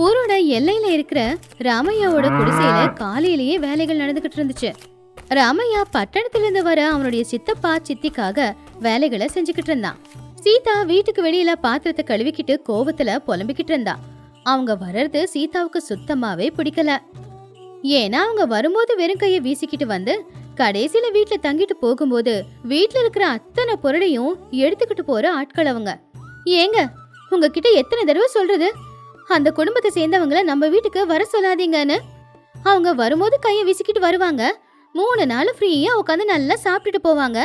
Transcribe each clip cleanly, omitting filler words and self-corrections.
ஊரோட எல்லையில இருக்கிற ராமையாவோட குடிசையில காலையிலேயே வேலைகள் நடந்துகிட்டு இருந்துச்சு. ராமையா பட்டணத்துல இருந்து வர அவனுடைய சித்தப்பா சித்திக்காக வேலைகளை செஞ்சுக்கிட்டு இருந்தான். சீதா வீட்டுக்கு வெளியில பாத்திரத்தை கழுவிக்கிட்டு கோவத்துல புலம்பிக்கிட்டு இருந்தா. அவங்க வர்றது சீதாவுக்கு சுத்தமாவே பிடிக்கல. ஏன்னா அவங்க வரும்போது வெறும் கைய வீசிக்கிட்டு வந்து கடைசியில வீட்டுல தங்கிட்டு போகும்போது வீட்டுல இருக்கிற அத்தனை பொருளையும் எடுத்துக்கிட்டு போற ஆட்கள் அவங்க. ஏங்க, உங்ககிட்ட எத்தனை தடவை சொல்றது, அந்த குடும்பத்தை சேர்ந்தவங்கள நம்ம வீட்டுக்கு வர சொல்லாதீங்கன்னு. அவங்க வரும்போது கைய வீசிக்கிட்டு வருவாங்க, 3 நாள் ஃப்ரீயா உட்காந்து நல்லா சாப்பிட்டுட்டு போவாங்க.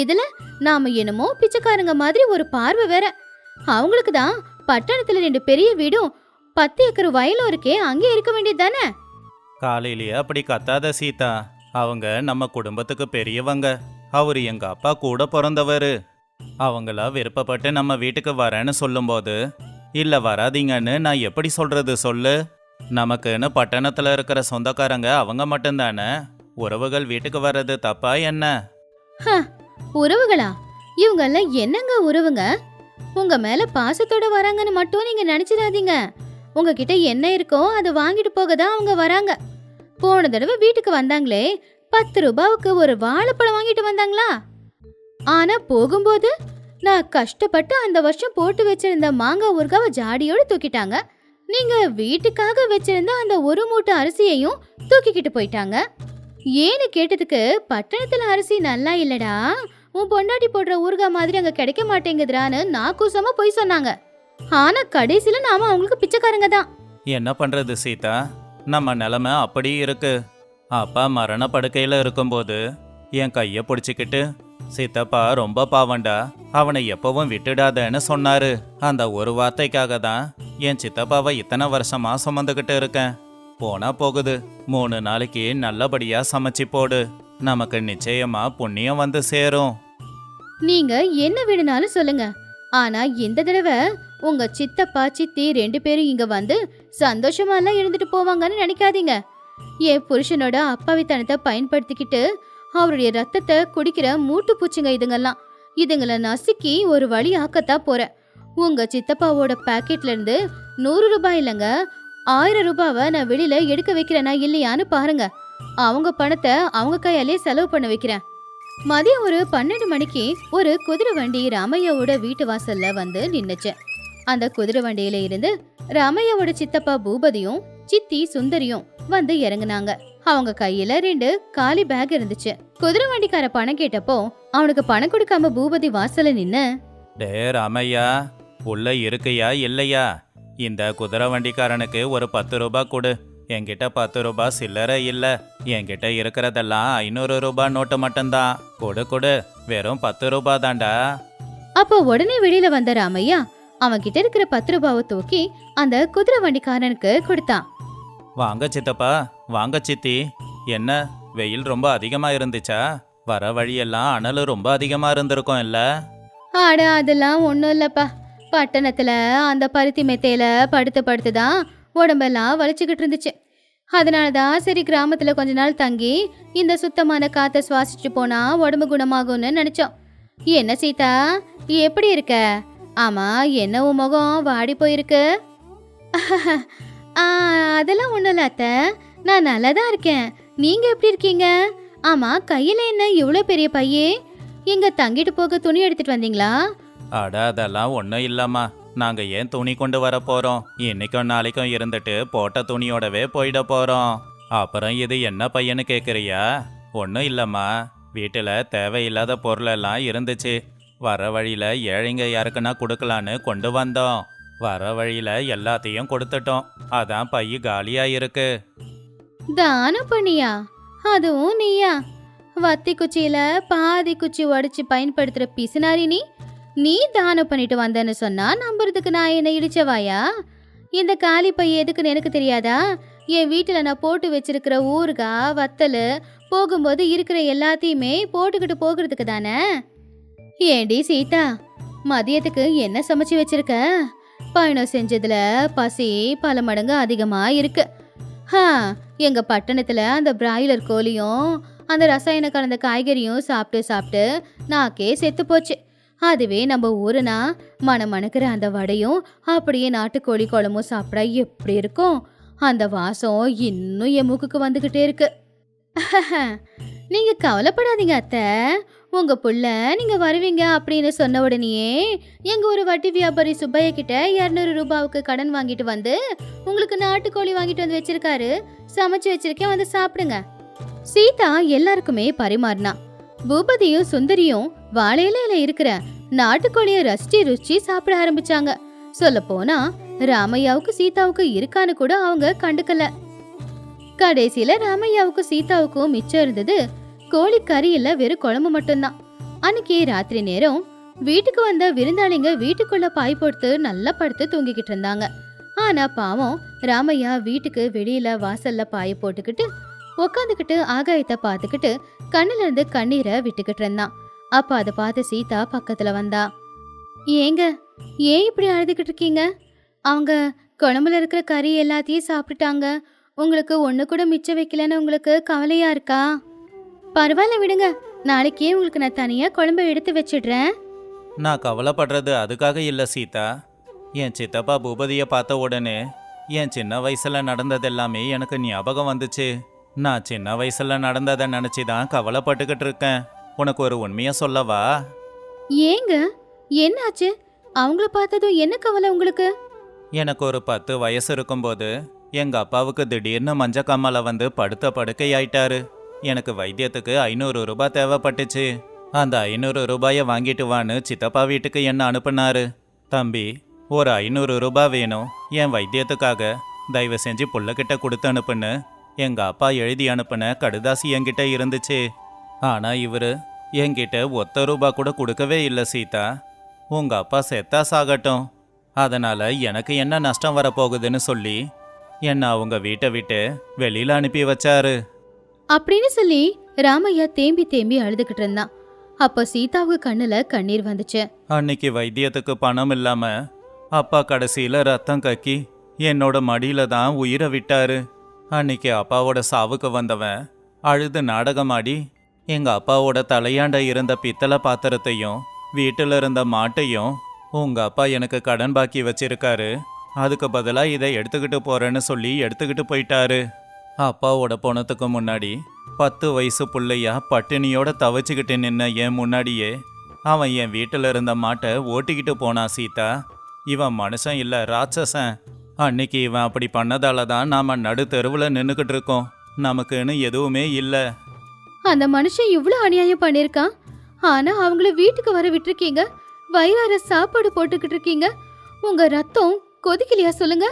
இதுல நாம என்னமோ பிச்சைக்காரங்க மாதிரி ஒரு பார்வை வேற. அவங்களுக்கு தான் பட்டணத்துல 2 பெரிய வீடும் 10 ஏக்கர் வயலும் இருக்கே, அங்கே இருக்க வேண்டியது தானே. காலையிலேயே அப்படி கத்தாத சீதா, அவங்க நம்ம குடும்பத்துக்கு பெரியவங்க. அவரு எங்க அப்பா கூட பிறந்தவர். அவங்களா விருப்பப்பட்டு நம்ம வீட்டுக்கு வரேன்னு சொல்லும்போது இல்ல வராதீங்கன்னு நான் எப்படி சொல்றது சொல்லு? நமக்குன்னு பட்டணத்துல இருக்கிற சொந்தக்காரங்க அவங்க மட்டும்தானே. உறவுகள் வீட்டுக்கு வர்றது தப்பா என்ன? உறவுகளா? இவங்க எல்லாம் என்னங்க உறவுங்க? உங்க மேல பாசத்தோட வராங்கன்னு மட்டும் நீங்க நினைச்சிடாதீங்க. உங்ககிட்ட என்ன இருக்கோ அதை வாங்கிட்டு போக தான் அவங்க வராங்க. போன தடவை வீட்டுக்கு வந்தாங்களே, 10 ரூபாவுக்கு ஒரு வாழைப்பழம் வாங்கிட்டு வந்தாங்களா? ஆனா போகும்போது நான் கஷ்டப்பட்டு அந்த வருஷம் போட்டு வச்சிருந்த மாங்காய் ஊறுகாவை ஜாடியோடு தூக்கிட்டாங்க. நீங்க வீட்டுக்காக வச்சிருந்த அந்த ஒரு மூட்டை அரிசியையும் தூக்கிக்கிட்டு போயிட்டாங்க. ஏன்னு கேட்டதுக்கு, பட்டணத்துல அரிசி நல்லா இல்லடா, உன் பொண்டாட்டி போடுற ஊறுகாய் மாதிரி அங்க கிடைக்க மாட்டேங்குதுறான்னு நான் கூசமா போய் சொன்னாங்க. ஆனா கடைசியில நாம அவங்களுக்கு பிச்சைக்காரங்க தான். என்ன பண்றது சீதா, நம்ம நிலைமை அப்படி இருக்கு. அப்பா மரண படுக்கையில இருக்கும்போது என் கைய பிடிச்சிக்கிட்டு, சித்தப்பா ரொம்ப பாவண்டா, அவனை எப்பவும் விட்டுடாதேன்னு சொன்னாரு. அந்த ஒரு வார்த்தைக்காக தான் என் சித்தப்பாவை இத்தனை வருஷமா சுமந்துக்கிட்டு இருக்கேன். போனா போகுது, 3 நாளைக்கு நல்லபடியா சமைச்சு போடு, நமக்கு நிச்சயமா புண்ணியம் வந்து சேரும். நீங்க என்ன வேணும்னாலும் சொல்லுங்க, ஆனா இந்த தடவை உங்க சித்தப்பா சித்தி 2 பேரும் இங்க வந்து சந்தோஷமா எல்லாம் இருந்துட்டு போவாங்கன்னு நினைக்காதீங்க. என் புருஷனோட அப்பாவித்தனத்தை பயன்படுத்திக்கிட்டு அவருடைய ரத்தத்தை குடிக்கிற மூட்டு பூச்சிங்க இதுங்கெல்லாம். இதுங்களை நசுக்கி ஒரு வழி ஆக்கத்தா போறேன். உங்க சித்தப்பாவோட பாக்கெட்ல இருந்து 100 ரூபாய் இல்லைங்க, 1000 ரூபாவை நான் வெளியில எடுக்க வைக்கிறேனா இல்லையான்னு பாருங்க. அவங்க பணத்தை அவங்க கையாலே செலவு பண்ண வைக்கிறேன். மதியம் ஒரு 12 மணிக்கு ஒரு குதிரை வண்டி ராமையாவோட வீட்டு வாசல்ல வந்து நின்னுச்சு. அந்த குதிரை வண்டியில இருந்து ராமையாவோட சித்தப்பா பூபதியும் சித்தி சுந்தரியும் வந்து இறங்குனாங்க. அவங்க கையில 2 காலி பேக் இருந்துச்சு. குதிரை வண்டிக்கார பணம் கேட்டப்போ அவனுக்கு பணம் கொடுக்காம பூபதி வாசல்ல நின்னு, டே ராமையா, உள்ள இருக்கையா இல்லையா? இந்த குதிரை வண்டிக்காரனுக்கு ஒரு 10 ரூபாய் கொடு. என்கிட்ட 10 ரூபாய் சில்லறை இல்ல, என்கிட்ட இருக்கிறதெல்லாம் 500 ரூபாய் நோட்டு மட்டும்தான். கொடு, வெறும் 10 ரூபாய் தாண்டா. அப்போ உடனே வெளியில வந்த ராமையா அவன் கிட்ட இருக்கிற 10 ரூபாவை தூக்கி அந்த குதிரை வண்டிக்காரனுக்கு கொடுத்தான். வாங்க சித்தப்பா, வாங்க சித்தி. என்ன வெயில் ரொம்ப அதிகமா இருந்துச்சா? வர வழியெல்லாம் அனல் ரொம்ப அதிகமா இருந்திருக்கும் இல்ல? ஆட அதெல்லாம் ஒன்றும் இல்லப்பா. பட்டணத்துல அந்த பருத்தி மெத்தையில படுத்துதான் உடம்பெல்லாம் வலிச்சுக்கிட்டு இருந்துச்சு. அதனாலதான் சரி கிராமத்துல கொஞ்ச நாள் தங்கி இந்த சுத்தமான காத்தை சுவாசிச்சு போனா உடம்பு குணமாகும்னு நினைச்சோம். என்ன சீதா, எப்படி இருக்க? ஆமா, என்ன உன் முகம் வாடி போயிருக்கு? அதெல்லாம் ஒண்ணும் இல்ல அத்தை, நான் நல்லாதான் இருக்கேன். நீங்க எப்படி இருக்கீங்க? ஆமா, கையில என்ன இவ்வளவு பெரிய பையே? எங்க தங்கிட்டு போக துணி எடுத்துட்டு வந்தீங்களா? அட அதெல்லாம் ஒன்றும் இல்லம்மா, நாங்க ஏன் துணி கொண்டு வர போறோம்? இன்னைக்கும் நாளைக்கும் இருந்துட்டு போட்ட துணியோடவே போயிட போறோம். அப்புறம் இது என்ன பையன்னு கேட்குறியா? ஒன்றும் இல்லம்மா, வீட்டில் தேவையில்லாத பொருளெல்லாம் இருந்துச்சு. வர வழியில ஏழைங்க யாருக்குன்னா கொடுக்கலான்னு கொண்டு வந்தோம். வர வழியில எல்லாத்தையும் கொடுத்துட்டோம், அதான் பைய காலியா இருக்கு. தானம் பண்ணியா? அதுவும் நீயா? வத்தி குச்சியில பாதி குச்சி உடைச்சு பயன்படுத்துற பிசுனாரி நீ தானம் பண்ணிட்டு வந்தேன்னு சொன்னா நம்புறதுக்கு நான் என்ன இடிச்சவாயா? இந்த காலி பைய எதுக்குன்னு எனக்கு தெரியாதா? என் வீட்டுல நான் போட்டு வச்சிருக்கிற ஊறுகாய் வத்தல் போகும்போது இருக்கிற எல்லாத்தையுமே போட்டுக்கிட்டு போகிறதுக்கு தானே. ஏண்டி சீதா, மதியத்துக்கு என்ன சமைச்சு வச்சிருக்க? பயணம் செஞ்சதுல பசி பல மடங்கு அதிகமா இருக்கு. எங்க பட்டணத்துல அந்த பிராய்லர் கோழியும் அந்த ரசாயன கலந்த காய்கறியும் சாப்பிட்டு நாக்கே செத்து போச்சு. அதுவே நம்ம ஊருனா மணக்கிற அந்த வடையும் அப்படியே நாட்டுக்கோழி குழம்பும் சாப்பிட எப்படி இருக்கும்? அந்த வாசம் இன்னும் என் மூக்குக்கு வந்துகிட்டே இருக்கு. நீங்க கவலைப்படாதீங்க அத்தை. உங்க புள்ள நீங்க வருவீங்க அப்படின்னு சொன்ன உடனேயே எங்க ஒரு வட்டி வியாபாரி சுப்பைய கிட்ட 200 ரூபாவுக்கு கடன் வாங்கிட்டு வந்து உங்களுக்கு நாட்டுக்கோழி வாங்கிட்டு வந்து வச்சிருக்காரு. சமைச்சு வச்சிருக்கேன், வந்து சாப்பிடுங்க. சீதா எல்லாருக்குமே பரிமாறினா. பூபதியும் சுந்தரியும் வாழையில இருக்கிற நாட்டுக்கோழிய ரசிச்சு ருச்சி சாப்பிட ஆரம்பிச்சாங்க. சொல்ல போனா ராமையாவுக்கு சீதாவுக்கு இருக்கான்னு கூட அவங்க கண்டுக்கல. கடைசியில ராமையாவுக்கும் சீதாவுக்கும் மிச்சம் இருந்தது கோழி கறி இல்ல, வெறும் குழம்பு மட்டும்தான். அன்னைக்கு ராத்திரி நேரம் வீட்டுக்கு வந்த விருந்தாளிங்க வீட்டுக்குள்ள பாய் போட்டு நல்லா படுத்து தூங்கிக்கிட்டு இருந்தாங்க. ஆனா பாவம் ராமையா வீட்டுக்கு வெளியில வாசல்ல பாய போட்டுக்கிட்டு உக்காந்துக்கிட்டு ஆகாயத்தை பார்த்துக்கிட்டு கண்ணுல இருந்து கண்ணீரை விட்டுக்கிட்டு இருந்தான். அப்ப அதை பார்த்து சீதா பக்கத்துல வந்தா. ஏங்க, ஏன் இப்படி அழுதுகிட்டு இருக்கீங்க? அவங்க குழம்புல இருக்கிற கறி எல்லாத்தையும் சாப்பிட்டுட்டாங்க. உங்களுக்கு ஒண்ணு கூட மிச்சம் வைக்கலன்னு உங்களுக்கு கவலையா இருக்கா? பரவாயில்ல விடுங்க, நாளைக்கே உங்களுக்கு நான் தனியா குழம்பு எடுத்து வச்சிடுறேன். நான் கவலைப்படுறது அதுக்காக இல்லை சீதா. என் சித்தப்பா பூபதியை பார்த்த உடனே என் சின்ன வயசுல நடந்ததெல்லாமே எனக்கு ஞாபகம் வந்துச்சு. நான் சின்ன வயசுல நடந்ததை நினச்சி தான் கவலைப்பட்டுக்கிட்டு இருக்கேன். உனக்கு ஒரு உண்மையை சொல்லவா? ஏங்க, என்னாச்சு? அவங்கள பார்த்ததும் என்ன கவலை உங்களுக்கு? எனக்கு ஒரு 10 வயசு இருக்கும்போது எங்க அப்பாவுக்கு திடீர்னு மஞ்சக்காமலை வந்து படுத்த படுக்கையாயிட்டாரு. எனக்கு வைத்தியத்துக்கு 500 ரூபாய் தேவைப்பட்டுச்சு. அந்த 500 ரூபாயை வாங்கிட்டு வான்னு சித்தப்பா வீட்டுக்கு என்ன அனுப்புனாரு. தம்பி, ஒரு 500 ரூபாய் வேணும் என் வைத்தியத்துக்காக, தயவு செஞ்சு புள்ளக்கிட்ட கொடுத்து அனுப்புன்னு எங்க அப்பா எழுதி அனுப்புன கடுதாசி என்கிட்ட இருந்துச்சு. ஆனா இவரு என்கிட்ட 1 ரூபா கூட கொடுக்கவே இல்லை சீதா. உங்க அப்பா செத்தா சாகட்டும், அதனால எனக்கு என்ன நஷ்டம் வரப்போகுதுன்னு சொல்லி என்ன அவங்க வீட்டை விட்டு வெளியில அனுப்பி வச்சாரு. அப்படின்னு சொல்லி ராமையா தேம்பி தேம்பி அழுதுகிட்டு இருந்தான். அப்ப சீதாவுக்கு கண்ணுல கண்ணீர் வந்துச்சு. அன்னைக்கு வைத்தியத்துக்கு பணம் இல்லாம அப்பா கடைசியில ரத்தம் கக்கி என்னோட மடியில தான் உயிரை விட்டாரு. அன்னைக்கு அப்பாவோட சாவுக்கு வந்தவன் அழுது நாடகமாடி எங்க அப்பாவோட தலையாண்ட இருந்த பித்தளை பாத்திரத்தையும் வீட்டில் இருந்த மாட்டையும் உங்க அப்பா எனக்கு கடன் பாக்கி வச்சிருக்காரு, அதுக்கு பதிலாக இதை எடுத்துக்கிட்டு போறேன்னு சொல்லி எடுத்துக்கிட்டு போயிட்டாரு. அப்பாவோட போனதுக்கு முன்னாடி 10 வயசு பிள்ளையா பட்டினியோட தவச்சிக்கிட்டு நின்ன என் முன்னாடியே அவன் என் வீட்டில் இருந்த மாட்டை ஓட்டிக்கிட்டு போனான் சீதா. இவன் மனுஷன் இல்லை, ராட்சசன். அன்னைக்கு இவன் அப்படி பண்ணதால தான் நாம நடு தெருவில் நின்றுக்கிட்டு இருக்கோம். நமக்குன்னு எதுவுமே இல்லை. அந்த மனுஷன் இவ்வளவு அநியாயம் பண்ணிருக்கான். ஆனா அவங்கள வீட்டுக்கு வர விட்டுருக்கீங்க, வயிறார சாப்பாடு போட்டுக்கிட்டு இருக்கீங்க. உங்க ரத்தம் கொதிக்கலையா சொல்லுங்க?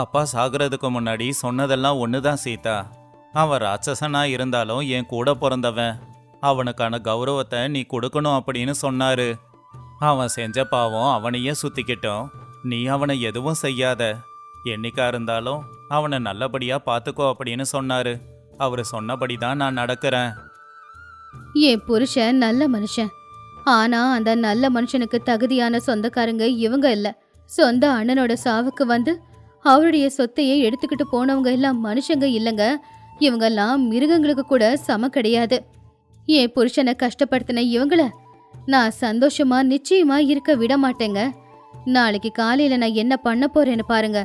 அப்பா சாகிறதுக்கு முன்னாடி சொன்னதெல்லாம் ஒண்ணுதான் சீதா. அவன் ராட்சசனா இருந்தாலும் என் கூட பிறந்தவன், அவனுக்கான கௌரவத்தை நீ கொடுக்கணும் அப்படின்னு சொன்னாரு. அவன் செஞ்ச பாவம் அவனையே சுத்திக்கிட்டோம். நீ அவனை எதுவும் செய்யாத, என்னைக்கா இருந்தாலும் அவனை நல்லபடியா பார்த்துக்கோ அப்படின்னு சொன்னாரு. அவரு சொன்னபடி தான் நான் நடக்கிறேன். என் புருஷன் நல்ல மனுஷன். ஆனா அந்த நல்ல மனுஷனுக்கு தகுதியான சொந்தக்காரங்க இவங்க இல்ல. சொந்த அண்ணனோட சாவுக்கு வந்து அவருடைய சொத்தையே எடுத்துக்கிட்டு போனவங்க எல்லாம் மனுஷங்க இல்லைங்க. இவங்கெல்லாம் மிருகங்களுக்கு கூட சம கிடையாது. என் புருஷனை கஷ்டப்படுத்தின இவங்கள நான் சந்தோஷமா நிச்சயமா இருக்க விட மாட்டேங்க. நாளைக்கு காலையில நான் என்ன பண்ண போறேன்னு பாருங்க.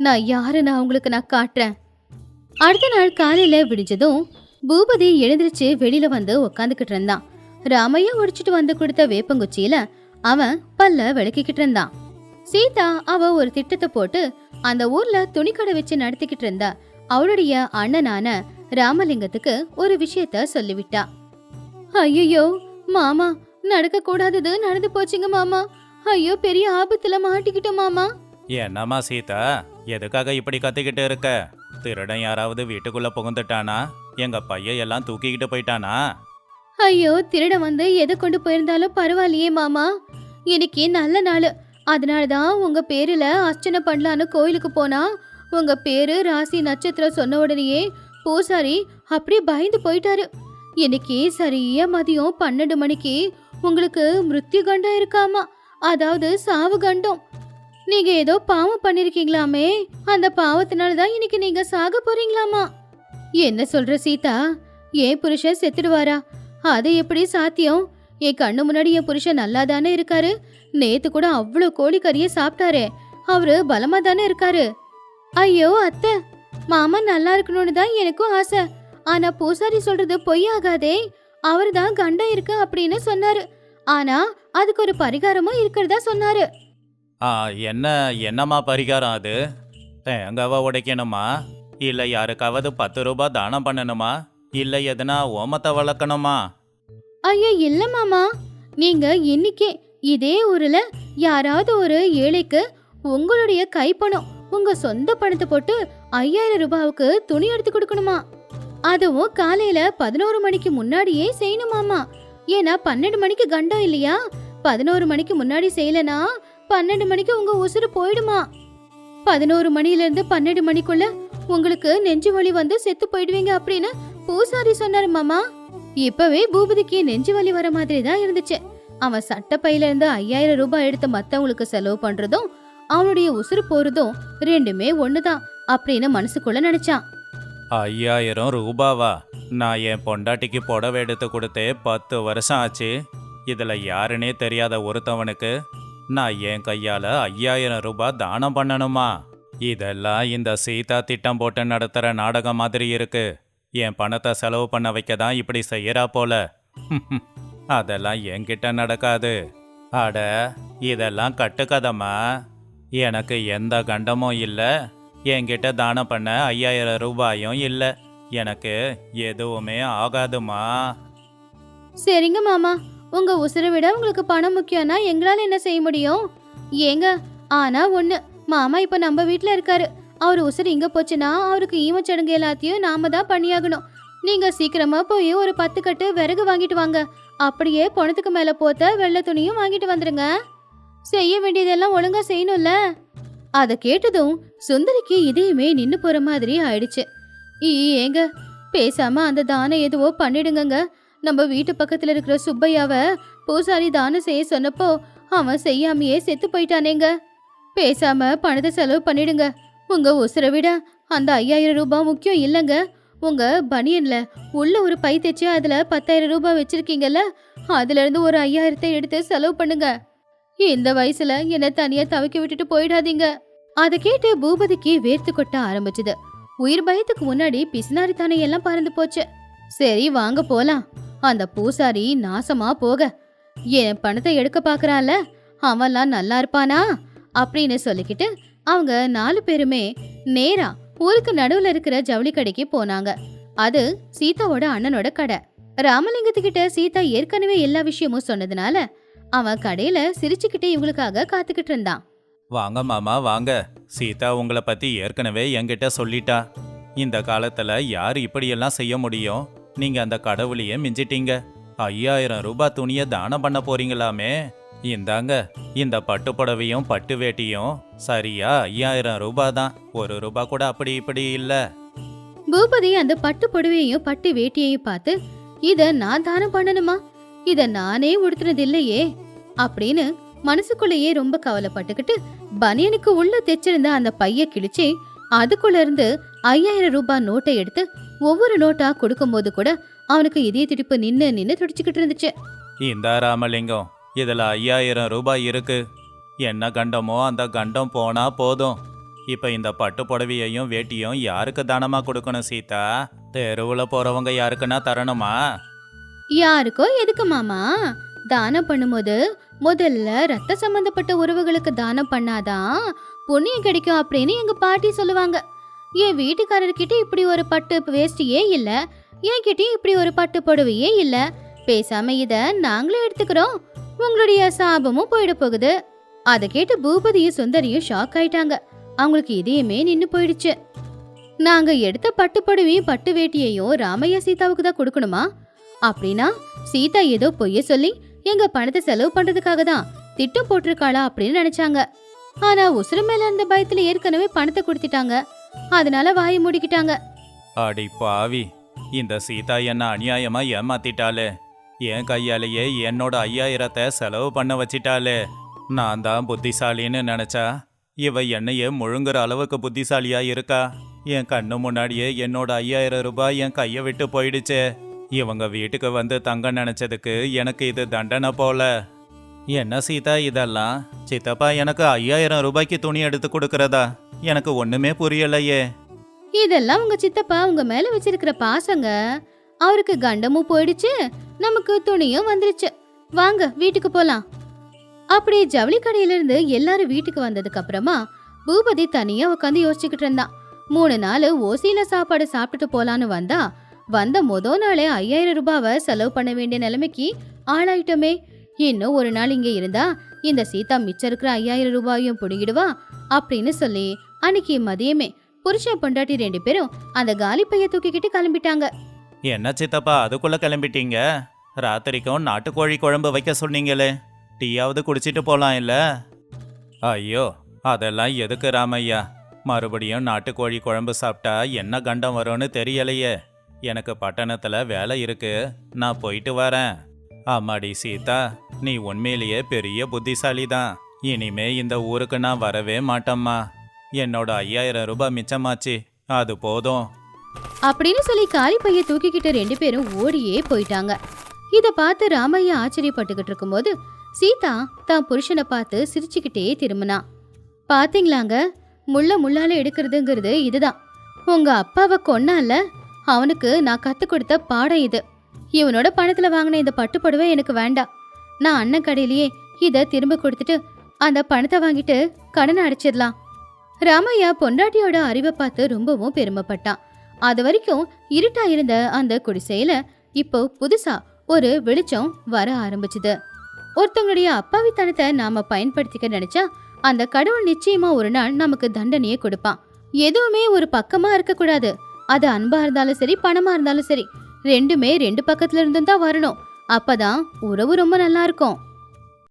நான் யாருன்னு அவங்களுக்கு நான் காட்டுறேன். அடுத்த நாள் காலையில விடிஞ்சதும் பூபதி எழுந்திருச்சு வெளியில வந்து உக்காந்துக்கிட்டு இருந்தான். ராமையா உடிச்சிட்டு வந்து கொடுத்த வேப்பங்குச்சியில அவன் பல்ல விளக்கிக்கிட்டு இருந்தான். சீதா அவ ஒரு திட்டத்தை போட்டு அந்த ஊர்ல துணிக்கடை வச்சு நடத்திக்கிட்டு இருந்தா. அவளுடைய அண்ணனான ராமலிங்கத்துக்கு ஒரு விஷயத்த சொல்லிவிட்டா. ஐயோ மாமா, நடக்க கூடாதது நடந்து போச்சுங்க மாமா. ஐயோ, பெரிய ஆபத்துல மாட்டிக்கிட்டோம் மாமா. என்னம்மா சீதா, எதுக்காக இப்படி கத்திக்கிட்டு இருக்க? திருடன் யாராவது வீட்டுக்குள்ள புகுந்துட்டானா? எங்க பையன் எல்லாம் தூக்கிக்கிட்டு போயிட்டானா? ஐயோ, திருடன் வந்து எதை கொண்டு போயிருந்தாலும் பரவாயில்லையே மாமா. இன்னைக்கு நல்ல நாள், அதனாலதான் உங்க பேருல அர்ச்சனை பண்ணலான்னு கோயிலுக்கு போனா உங்க பேரு ராசி நட்சத்திரம் சொன்ன உடனேயே பூசாரி அப்படியே பயந்து போயிட்டாரு. இன்னைக்கு சரியா மதியம் 12 மணிக்கு உங்களுக்கு மிருத்யு கண்டம் இருக்காமா, அதாவது சாவு கண்டம். நீங்க ஏதோ பாவம் பண்ணிருக்கீங்களாமே, அந்த பாவத்தினாலதான் இன்னைக்கு நீங்க சாக போறீங்களாமா. என்ன சொல்ற சீதா? ஏன் புருஷன் செத்துடுவாரா? அது எப்படி சாத்தியம்? என் கண்ணு முன்னாடி என் புருஷன் நல்லா தானே இருக்காரு. நேத்து கூட அவ்வளோ கோழிக்கறிய சாப்பிட்டாரே, அவரு பலமா தானே இருக்காரு. ஐயோ அத்தை, மாமா நல்லா இருக்கணும்னு தான் எனக்கும் ஆசை. ஆனா பூசாரி சொல்றது பொய்யாகாதே. அவரு தான் கண்டம் இருக்கு அப்படின்னு சொன்னாரு. ஆனா அதுக்கு ஒரு பரிகாரமும் இருக்கிறதா சொன்னாரு. ஆ என்னம்மா பரிகாரம் அது? தேங்காவை உடைக்கணுமா? இல்லை யாருக்காவது 10 ரூபாய் தானம் பண்ணணுமா? இல்லை எதுனா ஓமத்தை வளர்க்கணுமா? ஐயோ இல்ல மாமா, நீங்க இன்னைக்கே இதே ஊர்ல யாராவது ஒரு ஏழைக்கு உங்களுடைய கைப்பணம், உங்க சொந்த பணத்தை போட்டு 5000 ரூபாவுக்கு துணி எடுத்து கொடுக்கணுமா. அதுவும் காலையில 11 மணிக்கு முன்னாடியே செய்யணுமாமா. ஏன்னா 12 மணிக்கு கண்டம் இல்லையா. 11 மணிக்கு முன்னாடி செய்யலனா 12 மணிக்கு உங்க உசுறு போயிடுமா. 11 மணில இருந்து 12 மணிக்குள்ள உங்களுக்கு நெஞ்சு வலி வந்து செத்து போயிடுவீங்க அப்படின்னு பூசாரி சொன்னாரு மாமா. இப்பவே பூபதிக்கு நெஞ்சு வலி வர மாதிரி தான் இருந்துச்சு. அவன் சட்டப்பையில இருந்து 5000 ரூபாய் எடுத்து மத்தவங்களுக்கு செலவு பண்றதும் அவனுடைய உசுறு போறதும் ரெண்டுமே ஒண்ணுதான் அப்படின்னு மனசுக்குள்ள நினைச்சான். 5000 ரூபாவா? நான் என் பொண்டாட்டிக்கு புடவை எடுத்து கொடுத்தே 10 வருஷம் ஆச்சு. இதில் யாருன்னே தெரியாத ஒருத்தவனுக்கு நான் என் கையால் 5000 ரூபாய் தானம் பண்ணணுமா? இதெல்லாம் இந்த சீதா திட்டம் போட்டு நடத்துகிற நாடகம் மாதிரி இருக்கு. என் பணத்தை செலவு பண்ண வைக்க தான் இப்படி செய்யறா போல. அதெல்லாம் என்கிட்ட நடக்காது. அட, இதெல்லாம் கட்டுக்கதம்மா. எனக்கு எந்த கண்டமும் இல்லை. என்கிட்ட தானம் பண்ண 5000 ரூபாயும் இல்லை. எனக்கு எதுவுமே ஆகாதுமா. சரிங்க மாமா, உங்க உசுரை விட உங்களுக்கு பணம் முக்கியம்னா எங்களால என்ன செய்ய முடியும்? ஏங்க, ஆனா ஒண்ணு, மாமா இப்ப நம்ம வீட்ல இருக்காரு. அவர் உசுறு இங்க போச்சுன்னா அவருக்கு ஈமச்சடங்கு எல்லாத்தையும் நாம தான் பண்ணியாகணும். நீங்க சீக்கிரமா போய் ஒரு 10 கட்டு விறகு வாங்கிட்டு வாங்க. அப்படியே பணத்துக்கு மேல போத்த வெள்ளை துணியும் வாங்கிட்டு வந்துருங்க. செய்ய வேண்டியதெல்லாம் ஒழுங்கா செய்யணும்ல. அத கேட்டதும் சுந்தரிக்கு இதையுமே நின்னு போற மாதிரி ஆயிடுச்சு. ஏங்க, பேசாம அந்த தானம் எதுவோ பண்ணிடுங்க. நம்ம வீட்டு பக்கத்துல இருக்கிற சுப்பையாவ பூசாரி தானம் செய்ய சொன்னப்போ அவன் செய்யாமையே செத்து போயிட்டானேங்க. பேசாம பணத்தை செலவு பண்ணிடுங்க. உங்க உசுரை விட அந்த 5000 ரூபாய் முக்கியம் இல்லைங்க. உங்க பனியன்ல உள்ள ஒரு பை தைச்சு அதுல 10,000 ரூபாய் வச்சிருக்கீங்கல்ல, அதுல இருந்து ஒரு 5000 எடுத்து செலவு பண்ணுங்க. இந்த வயசுல என்ன தனியா தவிக்க விட்டுட்டு போயிடாதீங்க. அதை கேட்டு பூபதிக்கு வேர்த்து கொட்ட ஆரம்பிச்சுது. உயிர் பயத்துக்கு முன்னாடி பிசினாரித்தானே எல்லாம் பறந்து போச்சு. சரி வாங்க போலாம். அந்த பூசாரி நாசமா போக, என் பணத்தை எடுக்க பாக்குறான்ல, அவன்லாம் நல்லா இருப்பானா அப்படின்னு சொல்லிக்கிட்டு அவங்க 4 பேருமே நேரா ஊருக்கு நடுவுல இருக்கிற ஜவுளி கடைக்கு போனாங்க. அது சீதாவோட அண்ணனோட கடை. ராமலிங்கத்துக்கிட்ட சீதா ஏற்கனவே எல்லா விஷயமும் சொன்னதுனால அவன் கடையில சிரிச்சுக்கிட்டே இவங்களுக்காக காத்துக்கிட்டு இருந்தான். வாங்க மாமா வாங்க. சீதா உங்களை பத்தி ஏற்கனவே என்கிட்ட சொல்லிட்டா. இந்த காலத்துல யார் இப்படியெல்லாம் செய்ய முடியும்? நீங்க அந்த கடவுளையே மிஞ்சிட்டீங்க. 5000 ரூபாய் துணியை தானம் பண்ண போறீங்களாமே. இந்தாங்க, இந்த பட்டு புடவையும் பட்டு வேட்டியும் சரியா 5000 ரூபாய் தான். 1 ரூபாய் கூட அப்படி இப்படி இல்ல. பூபதி அந்த பட்டு புடவையையும் பட்டு வேட்டியையும் பார்த்து, இத நான் தானம் பண்ணணுமா? இத நானே உடுத்துனது இல்லையே அப்படின்னு மனசுக்குள்ளேயே ரொம்ப கவலைப்பட்டுக்கிட்டு பனியனுக்கு உள்ள தைச்சிருந்த அந்த பைய கிழிச்சு அதுக்குள்ள இருந்து 5000 ரூபாய் நோட்டை எடுத்து ஒவ்வொரு நோட்டா கொடுக்கும்போது கூட அவனுக்கு இதய துடிப்பு நின்னு துடிச்சுக்கிட்டு இருந்துச்சு. இந்த ராமலிங்கம், இதுல 5000 ரூபாய் இருக்கு. என்ன கண்டமோ அந்த கண்டம் போனா போதும். இப்ப இந்த பட்டு புடவையையும் வேட்டியும் யாருக்கு தானமா கொடுக்கணும் சீதா? தெருவுல போறவங்க யாருக்குன்னா தரணுமா? யாருக்கோ எதுக்கு மாமா? தானம் பண்ணும்போது முதல்ல ரத்த சம்பந்தப்பட்ட உறவுகளுக்கு தானம் பண்ணாதான் புண்ணியம் கிடைக்கும் அப்படின்னு எங்க பாட்டி சொல்லுவாங்க. என் வீட்டுக்காரர்கிட்ட இப்படி ஒரு பட்டு வேஷ்டியே இல்ல, என்கிட்டயும் இப்படி ஒரு பட்டு புடவையே இல்ல. பேசாம இத நாங்களே எடுத்துக்கிறோம், உங்களுடைய சாபமும் போயிட போகுது. அதை கேட்டு பூபதியும் சுந்தரியும் ஷாக் ஆயிட்டாங்க. அவங்களுக்கு இதையுமே நின்னு போயிடுச்சு. நாங்க எடுத்த பட்டு புடவையும் பட்டு வேட்டியையும் ராமையா சீதாவுக்கு தான் கொடுக்கணுமா? அப்படின்னா சீதா ஏதோ பொய்ய சொல்லி எங்க பணத்தை செலவு பண்றதுக்காக தான் திட்டம் போட்டிருக்காளா அப்படின்னு நினைச்சாங்க. ஆனா உசுறு மேல இருந்த பயத்துல ஏற்கனவே பணத்தை கொடுத்துட்டாங்க. அதனால வாயை மூடிக்கிட்டாங்க. அடி பாவி, இந்த சீதா என்ன அநியாயமா ஏமாத்திட்டாளே. என் கையாலேயே என்னோட 5000 செலவு பண்ண வச்சிட்டாளே. நான் தான் புத்திசாலின்னு நினைச்சா இவ என்னையே முழுங்குற அளவுக்கு புத்திசாலியா இருக்கா. என் கண்ணு முன்னாடியே என்னோட 5000 ரூபாய் என் கையை விட்டு போயிடுச்சே. இவங்க வீட்டுக்கு வந்து தங்க நினைச்சதுக்கு எனக்கு இது தண்டனை போல. என்ன சீதா இதெல்லாம்? சித்தப்பா எனக்கு 5000 ரூபாய்க்கு துணி எடுத்து கொடுக்கறதா? எனக்கு ஒண்ணுமே புரியலையே. இதெல்லாம் உங்க சித்தப்பா உங்க மேல வச்சிருக்கிற பாசங்க. அவருக்கு கண்டமும் போயிடுச்சு, நமக்கு துணியும் வந்துருச்சு. வாங்க வீட்டுக்கு போலாம். அப்படி ஜவுளி கடையில இருந்து எல்லாரும் வீட்டுக்கு வந்ததுக்கு அப்புறமா பூபதி தனியா உட்காந்து யோசிச்சுக்கிட்டு இருந்தான். 3 நாள் ஓசியில சாப்பாடு சாப்பிட்டுட்டு போலான்னு வந்த மொதல் நாளே 5000 ரூபாவை செலவு பண்ண வேண்டிய நிலைமைக்கு ஆளாயிட்டோமே. இன்னும் ஒரு நாள் இங்க இருந்தா இந்த சீதா மிச்சம் இருக்கிற 5000 ரூபாயும் பிடிங்கிடுவா அப்படின்னு சொல்லி அன்னைக்கு மதியமே புருஷன் பொண்டாட்டி 2 பேரும் அந்த காலி பைய தூக்கிக்கிட்டு கிளம்பிட்டாங்க. என்ன சித்தப்பா அதுக்குள்ள கிளம்பிட்டீங்க? ராத்திரிக்கும் நாட்டுக்கோழி குழம்பு வைக்க சொன்னீங்களே, டீயாவது குடிச்சிட்டு போலாம் இல்ல? ஐயோ, அதெல்லாம் எதுக்கு ராமையா? மறுபடியும் நாட்டுக்கோழி குழம்பு சாப்பிட்டா என்ன கண்டம் வரும்னு தெரியலையே. எனக்கு பட்டணத்துல வேலை இருக்கு, நான் போயிட்டு வரேன். ஆமாடி சீதா, நீ உண்மையிலேயே பெரிய புத்திசாலி தான். இனிமே இந்த ஊருக்கு நான் வரவே மாட்டேம்மா. என்னோட 5000 ரூபாய் மிச்சமாச்சு, அது போதும். அப்படின்னு சொல்லி காலி பைய தூக்கிக்கிட்டு 2 பேரும் ஓடியே போயிட்டாங்க. இத பார்த்து ராமையா ஆச்சரியப்பட்டுக்கிட்டு இருக்கும்போது சீதா தான் புருஷனை பார்த்து சிரிச்சுக்கிட்டே திரும்பினா. பாத்தீங்களாங்க, முள்ளால எடுக்கிறதுங்கிறது இதுதான். உங்க அப்பாவை கொன்னால அவனுக்கு நான் கத்து கொடுத்த பாடம் இது. இவனோட பணத்துல வாங்கின இந்த பட்டுப்புடவை எனக்கு வேண்டாம். நான் அண்ணன் கடையிலேயே இத திரும்ப கொடுத்துட்டு அந்த பணத்தை வாங்கிட்டு கடனை அடைச்சிடலாம். ராமையா பொண்டாட்டியோட அறிவை பார்த்து ரொம்பவும் பெருமைப்பட்டான். அது வரைக்கும் இருட்டா இருந்த அந்த குடிசையில இப்போ புதுசா ஒரு வெளிச்சம் வர ஆரம்பிச்சுது. ஒருத்தவங்களுடைய அப்பாவித்தனத்தை நாம பயன்படுத்திக்க நினைச்சா அந்த கடவுள் நிச்சயமா ஒரு நாள் நமக்கு தண்டனையே கொடுப்பான். எதுவுமே ஒரு பக்கமா இருக்க கூடாது. அது அன்பா இருந்தாலும் சரி, பணமா இருந்தாலும் சரி, ரெண்டுமே 2 பக்கத்துல இருந்தும் தான் வரணும். அப்பதான் உறவு ரொம்ப நல்லா இருக்கும்.